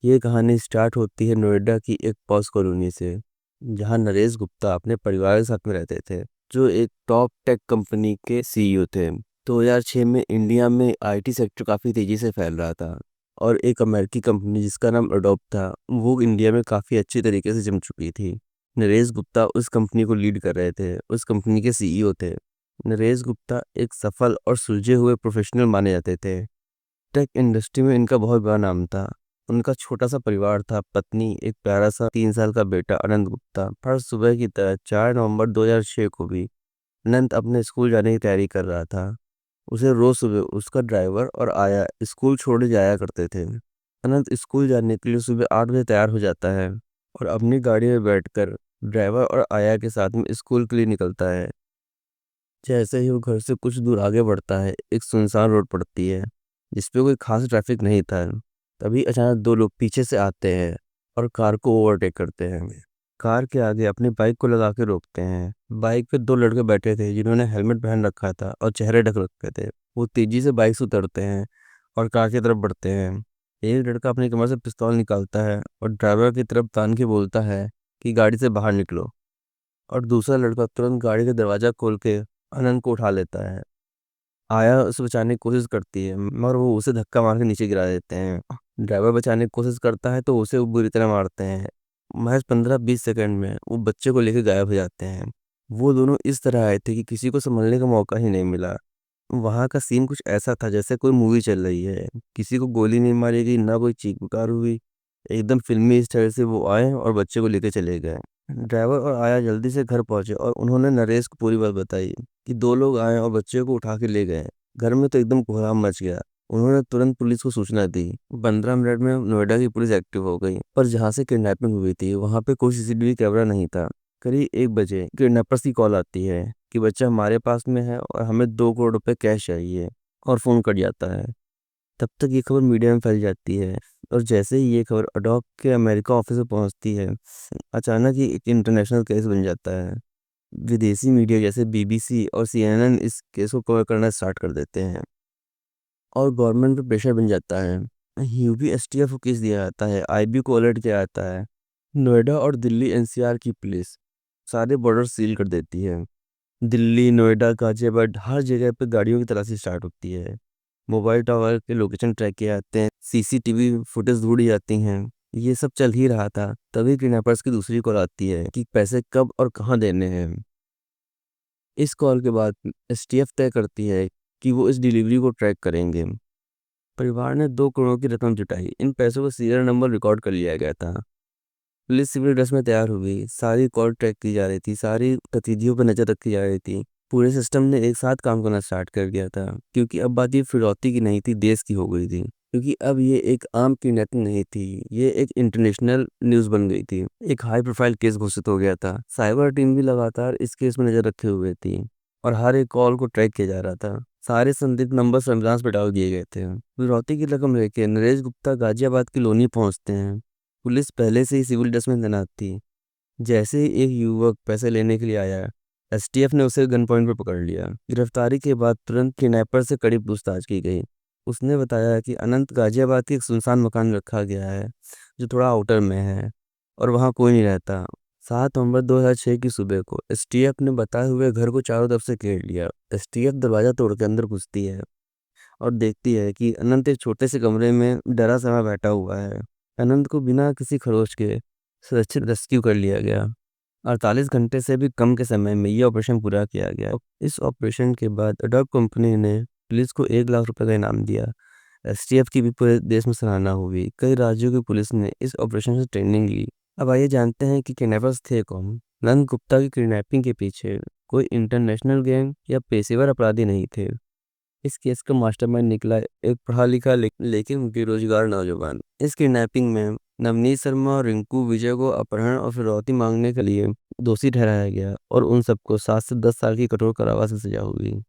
ये कहानी स्टार्ट होती है नोएडा की एक पॉश कॉलोनी से, जहां नरेश गुप्ता अपने परिवार के साथ में रहते थे, जो एक टॉप टेक कंपनी के सीईओ थे। 2006 में इंडिया में आईटी सेक्टर काफ़ी तेज़ी से फैल रहा था, और एक अमेरिकी कंपनी जिसका नाम अडोब था, वो इंडिया में काफ़ी अच्छी तरीके से जम चुकी थी। नरेश गुप्ता उस कंपनी को लीड कर रहे थे, उस कंपनी के सीईओ थे। नरेश गुप्ता एक सफल और सुलझे हुए प्रोफेशनल माने जाते थे। टेक इंडस्ट्री में इनका बहुत बड़ा नाम था। उनका छोटा सा परिवार था, पत्नी, एक प्यारा सा 3 साल का बेटा अनंत गुप्ता। हर सुबह की तरह 4 नवंबर 2006 को भी अनंत अपने स्कूल जाने की तैयारी कर रहा था। उसे रोज सुबह उसका ड्राइवर और आया स्कूल छोड़ने जाया करते थे। अनंत स्कूल जाने के लिए सुबह 8 बजे तैयार हो जाता है और अपनी गाड़ी में बैठकर ड्राइवर और आया के साथ में स्कूल के लिए निकलता है। जैसे ही वो घर से कुछ दूर आगे बढ़ता है, एक सुनसान रोड पड़ती है जिसपे कोई खास ट्रैफिक नहीं था। तभी अचानक दो लोग पीछे से आते हैं और कार को ओवरटेक करते हैं। कार के आगे अपनी बाइक को लगा के रोकते हैं। बाइक पे दो लड़के बैठे थे जिन्होंने हेलमेट पहन रखा था और चेहरे ढक रखे थे। वो तेजी से बाइक से उतरते हैं और कार की तरफ बढ़ते हैं। एक लड़का अपनी कमर से पिस्तौल निकालता है और ड्राइवर की तरफ तान के बोलता है कि गाड़ी से बाहर निकलो। और दूसरा लड़का तुरंत गाड़ी का दरवाजा खोल के अनंत को उठा लेता है। आया उसे बचाने की कोशिश करती है, मगर वो उसे धक्का मार के नीचे गिरा देते हैं। ड्राइवर बचाने की कोशिश करता है तो उसे वो बुरी तरह मारते हैं। महज 15-20 सेकंड में वो बच्चे को लेकर गायब हो जाते हैं। वो दोनों इस तरह आए थे कि किसी को संभलने का मौका ही नहीं मिला। वहाँ का सीन कुछ ऐसा था जैसे कोई मूवी चल रही है। किसी को गोली नहीं मारी गई, ना कोई चीख पुकार हुई। एकदम फिल्मी स्टाइल से वो आए और बच्चे को लेकर चले गए। ड्राइवर और आया जल्दी से घर पहुंचे और उन्होंने नरेश को पूरी बात बताई कि दो लोग आए और बच्चे को उठा के ले गए। घर में तो एकदम कोहराम मच गया। उन्होंने तुरंत पुलिस को सूचना दी। 15 मिनट में नोएडा की पुलिस एक्टिव हो गई, पर जहाँ से किडनैपिंग हुई थी वहाँ पे कोई सीसीटीवी कैमरा नहीं था। करीब 1 बजे किडनैपर्स की कॉल आती है कि बच्चा हमारे पास में है और हमें 2 करोड़ रुपए कैश चाहिए, और फोन कट जाता है। तब तक ये खबर मीडिया में फैल जाती है, और जैसे ही ये खबर अडॉक के अमेरिका ऑफिस में पहुंचती है, अचानक ही एक इंटरनेशनल केस बन जाता है। विदेशी मीडिया जैसे बीबीसी और सीएनएन इस केस को कवर करना स्टार्ट कर देते हैं, और गवर्नमेंट पे प्रेशर बन जाता है। यूपीएसटीएफ को केस दिया जाता है, आईबी को अलर्ट किया जाता है। नोएडा और दिल्ली एनसीआर की पुलिस सारे बॉर्डर सील कर देती है। दिल्ली, नोएडा, गाजियाबाद हर जगह पे गाड़ियों की तलाशी स्टार्ट होती है। मोबाइल टावर के लोकेशन ट्रैक किए जाते हैं, सीसीटीवी फुटेज ढूंढी जाती हैं। ये सब चल ही रहा था, तभी किडनैपर्स की दूसरी कॉल आती है कि पैसे कब और कहाँ देने हैं। इस कॉल के बाद एसटीएफ तय करती है कि वो इस डिलीवरी को ट्रैक करेंगे। परिवार ने 2 करोड़ की रकम जुटाई। इन पैसों का सीरियल नंबर रिकॉर्ड कर लिया गया था। पुलिस सिविल ड्रेस में तैयार हुई, सारी कॉल ट्रैक की जा रही थी, सारी गतिविधियों पर नजर रखी जा रही थी। पूरे सिस्टम ने एक साथ काम करना स्टार्ट कर दिया था, क्योंकि अब बात ये फिरौती की नहीं थी, देश की हो गई थी। क्योंकि अब ये एक आम किडनैपिंग नहीं थी, ये एक इंटरनेशनल न्यूज बन गई थी। एक हाई प्रोफाइल केस घोषित हो गया था। साइबर टीम भी लगातार इस केस में नजर रखे हुए थी, और हर एक कॉल को ट्रैक किया जा रहा था। सारे संदिग्ध नंबर सर्विलांस पे डाल दिए गए थे। फिरौती की रकम लेके नरेश गुप्ता गाजियाबाद की लोनी पहुंचते हैं। पुलिस पहले से ही सिविल ड्रेस में तैनात थी। जैसे ही एक युवक पैसे लेने के लिए आया, एसटीएफ ने उसे गन पॉइंट पर पकड़ लिया। गिरफ्तारी के बाद तुरंत किडनैपर से कड़ी पूछताछ की गई। उसने बताया कि अनंत गाजियाबाद के एक सुनसान मकान में रखा गया है, जो थोड़ा आउटर में है, और वहाँ कोई नहीं रहता। 7 नवंबर 2006 की सुबह को एसटीएफ ने बताए हुए घर को चारों तरफ से घेर लिया। एसटीएफ दरवाजा तोड़ के अंदर घुसती है और देखती है कि अनंत एक छोटे से कमरे में डरा समा बैठा हुआ है। अनंत को बिना किसी खरोच के सुरक्षित रेस्क्यू कर लिया गया। 48 घंटे से भी कम के समय में यह ऑपरेशन पूरा किया गया। इस ऑपरेशन के बाद अडॉक कंपनी ने पुलिस को 1 लाख रुपए का इनाम दिया। एसटीएफ की भी पूरे देश में सराहना हुई। कई राज्यों की पुलिस ने इस ऑपरेशन से ट्रेनिंग ली। अब आइए जानते हैं कि किडनैपर्स थे कौन। नंद गुप्ता की किडनैपिंग के पीछे कोई इंटरनेशनल गैंग या पेशेवर अपराधी नहीं थे। इस केस का मास्टरमाइंड निकला एक पढ़ा लिखा लेकिन बेरोजगार नौजवान। इस किडनैपिंग में नवनीत शर्मा और रिंकू विजय को अपहरण और फिरौती मांगने के लिए दोषी ठहराया गया, और उन सबको 7 से 10 साल की कठोर कारावास की सजा हुई।